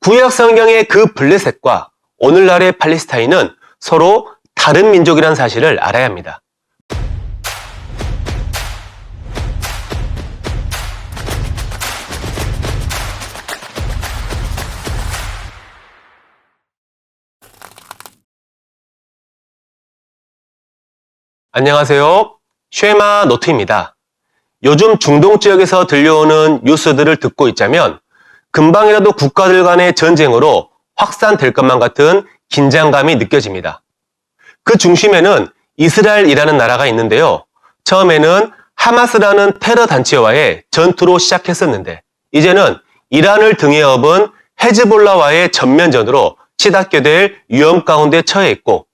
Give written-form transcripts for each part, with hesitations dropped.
구약 성경의 그 블레셋과 오늘날의 팔레스타인은 서로 다른 민족이라는 사실을 알아야 합니다. 안녕하세요. 쉐마 노트입니다. 요즘 중동 지역에서 들려오는 뉴스들을 듣고 있자면 금방이라도 국가들 간의 전쟁으로 확산될 것만 같은 긴장감이 느껴집니다. 그 중심에는 이스라엘이라는 나라가 있는데요. 처음에는 하마스라는 테러 단체와의 전투로 시작했었는데 이제는 이란을 등에 업은 헤즈볼라와의 전면전으로 치닫게 될 위험 가운데 처해 있고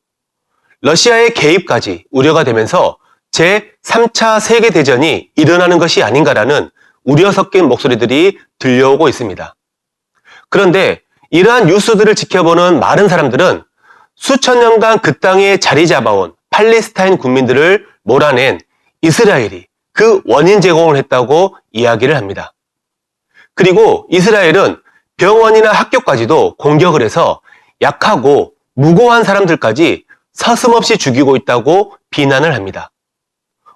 러시아의 개입까지 우려가 되면서 제3차 세계대전이 일어나는 것이 아닌가라는 우려 섞인 목소리들이 들려오고 있습니다. 그런데 이러한 뉴스들을 지켜보는 많은 사람들은 수천 년간 그 땅에 자리 잡아온 팔레스타인 국민들을 몰아낸 이스라엘이 그 원인 제공을 했다고 이야기를 합니다. 그리고 이스라엘은 병원이나 학교까지도 공격을 해서 약하고 무고한 사람들까지 서슴없이 죽이고 있다고 비난을 합니다.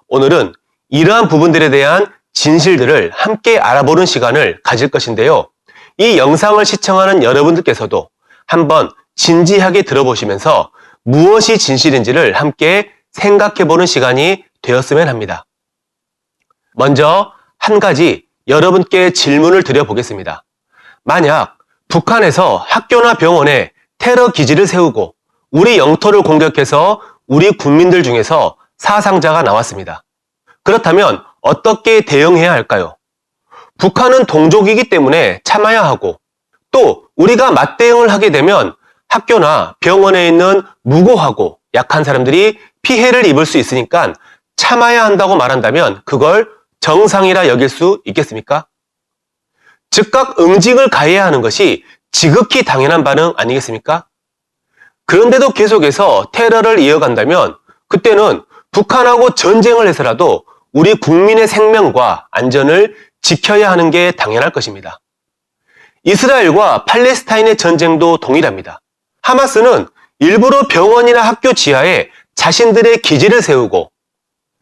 오늘은 이러한 부분들에 대한 진실들을 함께 알아보는 시간을 가질 것인데요. 이 영상을 시청하는 여러분들께서도 한번 진지하게 들어보시면서 무엇이 진실인지를 함께 생각해보는 시간이 되었으면 합니다. 먼저 한 가지 여러분께 질문을 드려보겠습니다. 만약 북한에서 학교나 병원에 테러 기지를 세우고 우리 영토를 공격해서 우리 국민들 중에서 사상자가 나왔습니다. 그렇다면 어떻게 대응해야 할까요? 북한은 동족이기 때문에 참아야 하고 또 우리가 맞대응을 하게 되면 학교나 병원에 있는 무고하고 약한 사람들이 피해를 입을 수 있으니까 참아야 한다고 말한다면 그걸 정상이라 여길 수 있겠습니까? 즉각 응징을 가해야 하는 것이 지극히 당연한 반응 아니겠습니까? 그런데도 계속해서 테러를 이어간다면 그때는 북한하고 전쟁을 해서라도 우리 국민의 생명과 안전을 지켜야 하는 게 당연할 것입니다. 이스라엘과 팔레스타인의 전쟁도 동일합니다. 하마스는 일부러 병원이나 학교 지하에 자신들의 기지를 세우고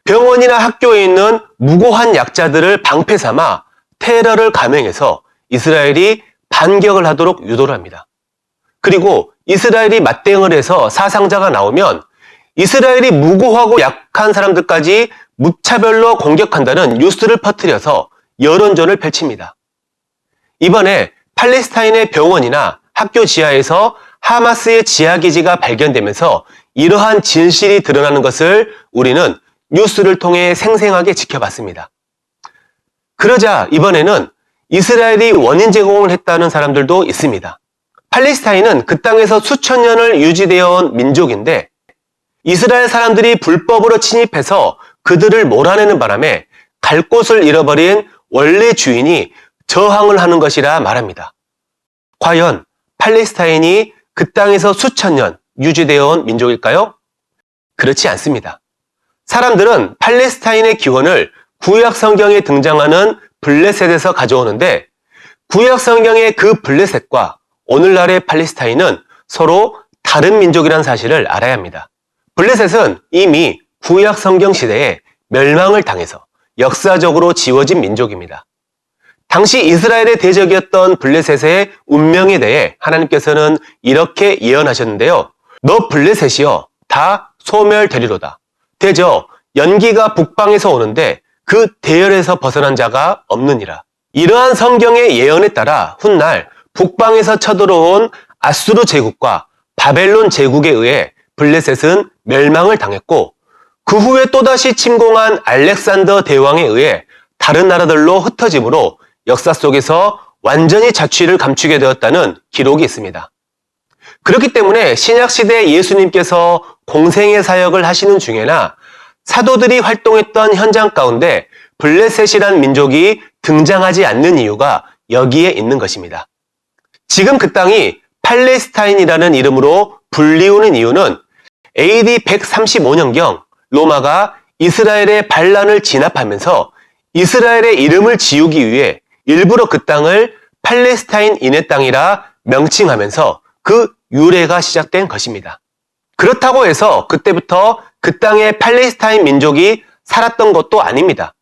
병원이나 학교에 있는 무고한 약자들을 방패 삼아 테러를 감행해서 이스라엘이 반격을 하도록 유도를 합니다. 그리고 이스라엘이 맞대응을 해서 사상자가 나오면 이스라엘이 무고하고 약한 사람들까지 무차별로 공격한다는 뉴스를 퍼뜨려서 여론전을 펼칩니다. 이번에 팔레스타인의 병원이나 학교 지하에서 하마스의 지하기지가 발견되면서 이러한 진실이 드러나는 것을 우리는 뉴스를 통해 생생하게 지켜봤습니다. 그러자 이번에는 이스라엘이 원인 제공을 했다는 사람들도 있습니다. 팔레스타인은 그 땅에서 수천 년을 유지되어 온 민족인데 이스라엘 사람들이 불법으로 침입해서 그들을 몰아내는 바람에 갈 곳을 잃어버린 원래 주인이 저항을 하는 것이라 말합니다. 과연 팔레스타인이 그 땅에서 수천 년 유지되어 온 민족일까요? 그렇지 않습니다. 사람들은 팔레스타인의 기원을 구약 성경에 등장하는 블레셋에서 가져오는데 구약 성경의 그 블레셋과 오늘날의 팔레스타인은 서로 다른 민족이라는 사실을 알아야 합니다. 블레셋은 이미 구약 성경 시대에 멸망을 당해서 역사적으로 지워진 민족입니다. 당시 이스라엘의 대적이었던 블레셋의 운명에 대해 하나님께서는 이렇게 예언하셨는데요. 너 블레셋이여 다 소멸되리로다. 대저 연기가 북방에서 오는데 그 대열에서 벗어난 자가 없느니라. 이러한 성경의 예언에 따라 훗날 북방에서 쳐들어온 아수르 제국과 바벨론 제국에 의해 블레셋은 멸망을 당했고 그 후에 또다시 침공한 알렉산더 대왕에 의해 다른 나라들로 흩어짐으로 역사 속에서 완전히 자취를 감추게 되었다는 기록이 있습니다. 그렇기 때문에 신약시대 예수님께서 공생의 사역을 하시는 중에나 사도들이 활동했던 현장 가운데 블레셋이란 민족이 등장하지 않는 이유가 여기에 있는 것입니다. 지금 그 땅이 팔레스타인이라는 이름으로 불리우는 이유는 AD 135년경 로마가 이스라엘의 반란을 진압하면서 이스라엘의 이름을 지우기 위해 일부러 그 땅을 팔레스타인인의 땅이라 명칭하면서 그 유래가 시작된 것입니다. 그렇다고 해서 그때부터 그 땅에 팔레스타인 민족이 살았던 것도 아닙니다.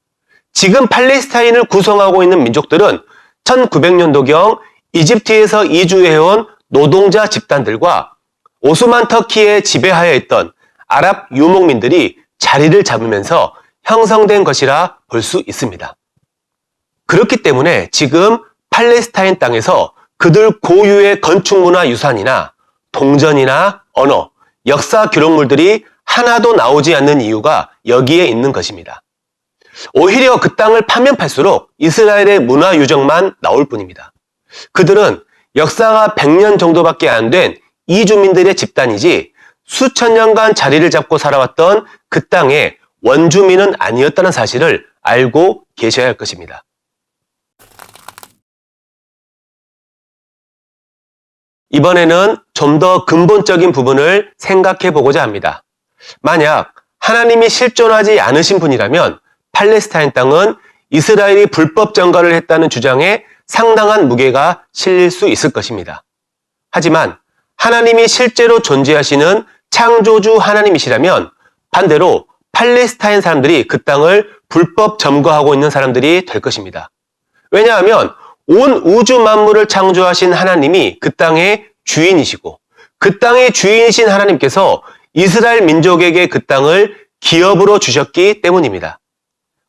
지금 팔레스타인을 구성하고 있는 민족들은 1900년도경 이집트에서 이주해온 노동자 집단들과 오스만 터키에 지배하여 있던 아랍 유목민들이 자리를 잡으면서 형성된 것이라 볼 수 있습니다. 그렇기 때문에 지금 팔레스타인 땅에서 그들 고유의 건축문화 유산이나 동전이나 언어, 역사 기록물들이 하나도 나오지 않는 이유가 여기에 있는 것입니다. 오히려 그 땅을 파면 팔수록 이스라엘의 문화 유적만 나올 뿐입니다. 그들은 역사가 100년 정도밖에 안 된 이주민들의 집단이지 수천 년간 자리를 잡고 살아왔던 그 땅의 원주민은 아니었다는 사실을 알고 계셔야 할 것입니다. 이번에는 좀 더 근본적인 부분을 생각해 보고자 합니다. 만약 하나님이 실존하지 않으신 분이라면 팔레스타인 땅은 이스라엘이 불법 정거를 했다는 주장에 상당한 무게가 실릴 수 있을 것입니다. 하지만 하나님이 실제로 존재하시는 창조주 하나님이시라면 반대로 팔레스타인 사람들이 그 땅을 불법 점거하고 있는 사람들이 될 것입니다. 왜냐하면 온 우주 만물을 창조하신 하나님이 그 땅의 주인이시고 그 땅의 주인이신 하나님께서 이스라엘 민족에게 그 땅을 기업으로 주셨기 때문입니다.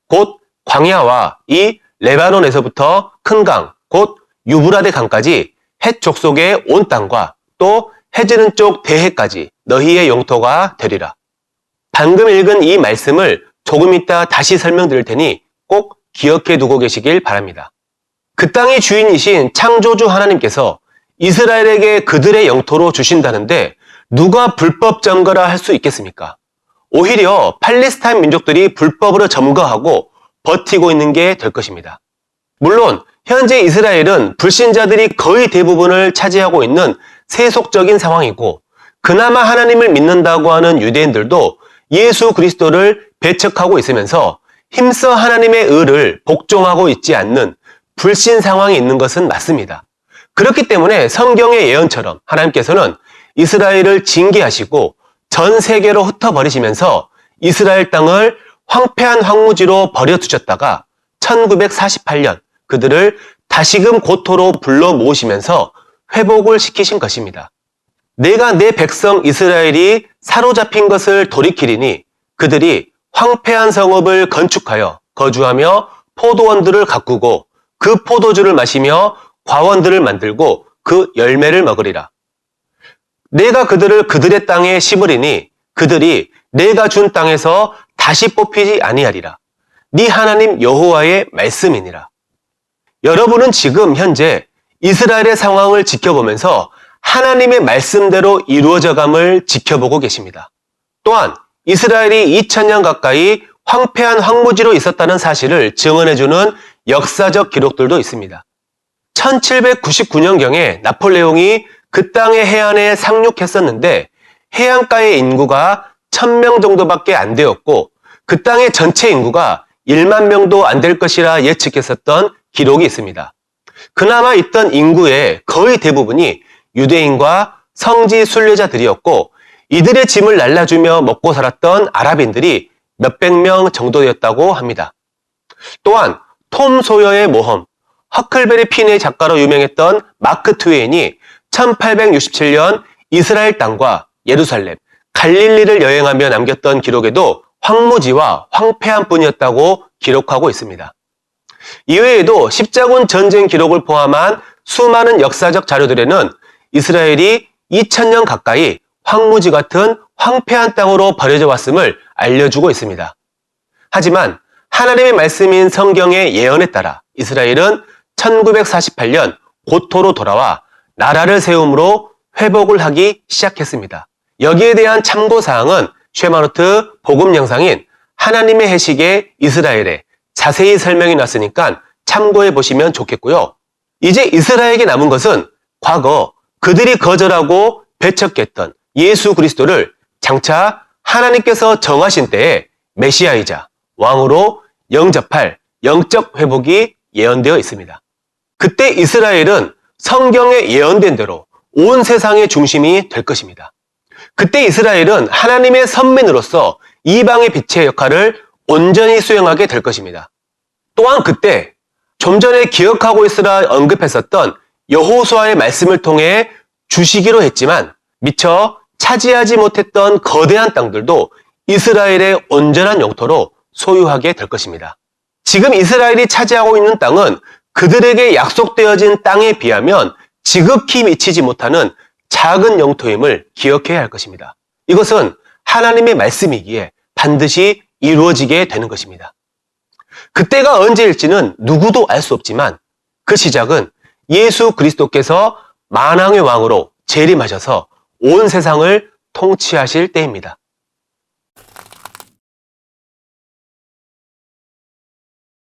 곧 광야와 이 레바논에서부터 큰 강, 곧 유브라데 강까지 헷 족속의 온 땅과 또 해지는 쪽 대해까지 너희의 영토가 되리라. 방금 읽은 이 말씀을 조금 이따 다시 설명드릴 테니 꼭 기억해 두고 계시길 바랍니다. 그 땅의 주인이신 창조주 하나님께서 이스라엘에게 그들의 영토로 주신다는데 누가 불법 점거라 할 수 있겠습니까? 오히려 팔레스타인 민족들이 불법으로 점거하고 버티고 있는 게 될 것입니다. 물론 현재 이스라엘은 불신자들이 거의 대부분을 차지하고 있는 세속적인 상황이고 그나마 하나님을 믿는다고 하는 유대인들도 예수 그리스도를 배척하고 있으면서 힘써 하나님의 의를 복종하고 있지 않는 불신 상황이 있는 것은 맞습니다. 그렇기 때문에 성경의 예언처럼 하나님께서는 이스라엘을 징계하시고 전 세계로 흩어버리시면서 이스라엘 땅을 황폐한 황무지로 버려두셨다가 1948년 그들을 다시금 고토로 불러 모으시면서 회복을 시키신 것입니다. 내가 내 백성 이스라엘이 사로잡힌 것을 돌이키리니 그들이 황폐한 성읍을 건축하여 거주하며 포도원들을 가꾸고 그 포도주를 마시며 과원들을 만들고 그 열매를 먹으리라. 내가 그들을 그들의 땅에 심으리니 그들이 내가 준 땅에서 다시 뽑히지 아니하리라. 네 하나님 여호와의 말씀이니라. 여러분은 지금 현재 이스라엘의 상황을 지켜보면서 하나님의 말씀대로 이루어져감을 지켜보고 계십니다. 또한 이스라엘이 2000년 가까이 황폐한 황무지로 있었다는 사실을 증언해주는 역사적 기록들도 있습니다. 1799년경에 나폴레옹이 그 땅의 해안에 상륙했었는데 해안가의 인구가 1000명 정도밖에 안 되었고 그 땅의 전체 인구가 1만 명도 안 될 것이라 예측했었던 기록이 있습니다. 그나마 있던 인구의 거의 대부분이 유대인과 성지 순례자들이었고 이들의 짐을 날라주며 먹고 살았던 아랍인들이 몇백 명 정도 되었다고 합니다. 또한 톰 소여의 모험, 허클베리 핀의 작가로 유명했던 마크 트웨인이 1867년 이스라엘 땅과 예루살렘, 갈릴리를 여행하며 남겼던 기록에도 황무지와 황폐한 뿐이었다고 기록하고 있습니다. 이외에도 십자군 전쟁 기록을 포함한 수많은 역사적 자료들에는 이스라엘이 2000년 가까이 황무지 같은 황폐한 땅으로 버려져 왔음을 알려주고 있습니다. 하지만 하나님의 말씀인 성경의 예언에 따라 이스라엘은 1948년 고토로 돌아와 나라를 세움으로 회복을 하기 시작했습니다. 여기에 대한 참고사항은 쉐마노트 복음 영상인 하나님의 해식에 이스라엘에 자세히 설명이 났으니까 참고해 보시면 좋겠고요. 이제 이스라엘에게 남은 것은 과거 그들이 거절하고 배척했던 예수 그리스도를 장차 하나님께서 정하신 때에 메시아이자 왕으로 영접할 영적 회복이 예언되어 있습니다. 그때 이스라엘은 성경에 예언된 대로 온 세상의 중심이 될 것입니다. 그때 이스라엘은 하나님의 선민으로서 이방의 빛의 역할을 온전히 수행하게 될 것입니다. 또한 그때 좀 전에 기억하고 있으라 언급했었던 여호수아의 말씀을 통해 주시기로 했지만 미처 차지하지 못했던 거대한 땅들도 이스라엘의 온전한 영토로 소유하게 될 것입니다. 지금 이스라엘이 차지하고 있는 땅은 그들에게 약속되어진 땅에 비하면 지극히 미치지 못하는 작은 영토임을 기억해야 할 것입니다. 이것은 하나님의 말씀이기에 반드시 이루어지게 되는 것입니다. 그때가 언제일지는 누구도 알 수 없지만 그 시작은 예수 그리스도께서 만왕의 왕으로 재림하셔서 온 세상을 통치하실 때입니다.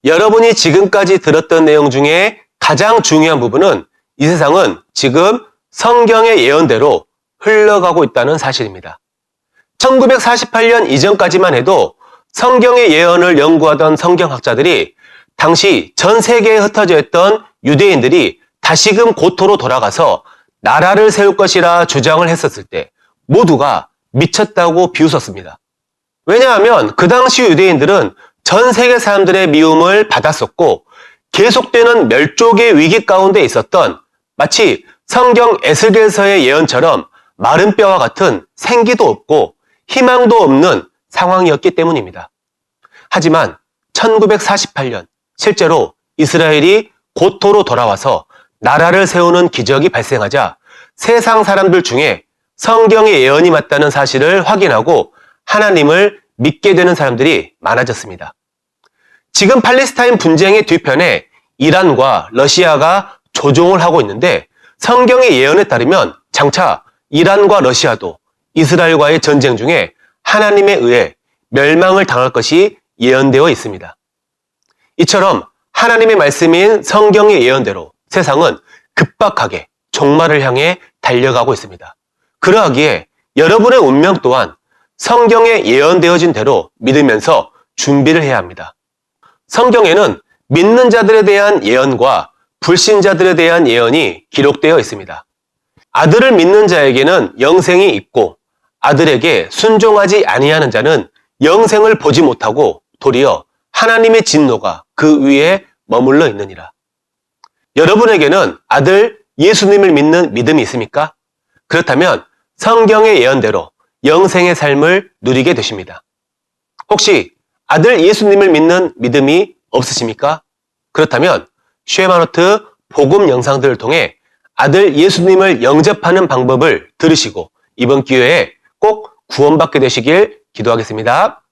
여러분이 지금까지 들었던 내용 중에 가장 중요한 부분은 이 세상은 지금 성경의 예언대로 흘러가고 있다는 사실입니다. 1948년 이전까지만 해도 성경의 예언을 연구하던 성경학자들이 당시 전 세계에 흩어져 있던 유대인들이 다시금 고토로 돌아가서 나라를 세울 것이라 주장을 했었을 때 모두가 미쳤다고 비웃었습니다. 왜냐하면 그 당시 유대인들은 전 세계 사람들의 미움을 받았었고 계속되는 멸족의 위기 가운데 있었던 마치 성경 에스겔서의 예언처럼 마른 뼈와 같은 생기도 없고 희망도 없는 상황이었기 때문입니다. 하지만 1948년 실제로 이스라엘이 고토로 돌아와서 나라를 세우는 기적이 발생하자 세상 사람들 중에 성경의 예언이 맞다는 사실을 확인하고 하나님을 믿게 되는 사람들이 많아졌습니다. 지금 팔레스타인 분쟁의 뒤편에 이란과 러시아가 조종을 하고 있는데 성경의 예언에 따르면 장차 이란과 러시아도 이스라엘과의 전쟁 중에 하나님에 의해 멸망을 당할 것이 예언되어 있습니다. 이처럼 하나님의 말씀인 성경의 예언대로 세상은 급박하게 종말을 향해 달려가고 있습니다. 그러하기에 여러분의 운명 또한 성경에 예언되어진 대로 믿으면서 준비를 해야 합니다. 성경에는 믿는 자들에 대한 예언과 불신자들에 대한 예언이 기록되어 있습니다. 아들을 믿는 자에게는 영생이 있고 아들에게 순종하지 아니하는 자는 영생을 보지 못하고 도리어 하나님의 진노가 그 위에 머물러 있느니라. 여러분에게는 아들 예수님을 믿는 믿음이 있습니까? 그렇다면 성경의 예언대로 영생의 삶을 누리게 되십니다. 혹시 아들 예수님을 믿는 믿음이 없으십니까? 그렇다면 쉐마노트 복음 영상들을 통해 아들 예수님을 영접하는 방법을 들으시고 이번 기회에 꼭 구원받게 되시길 기도하겠습니다.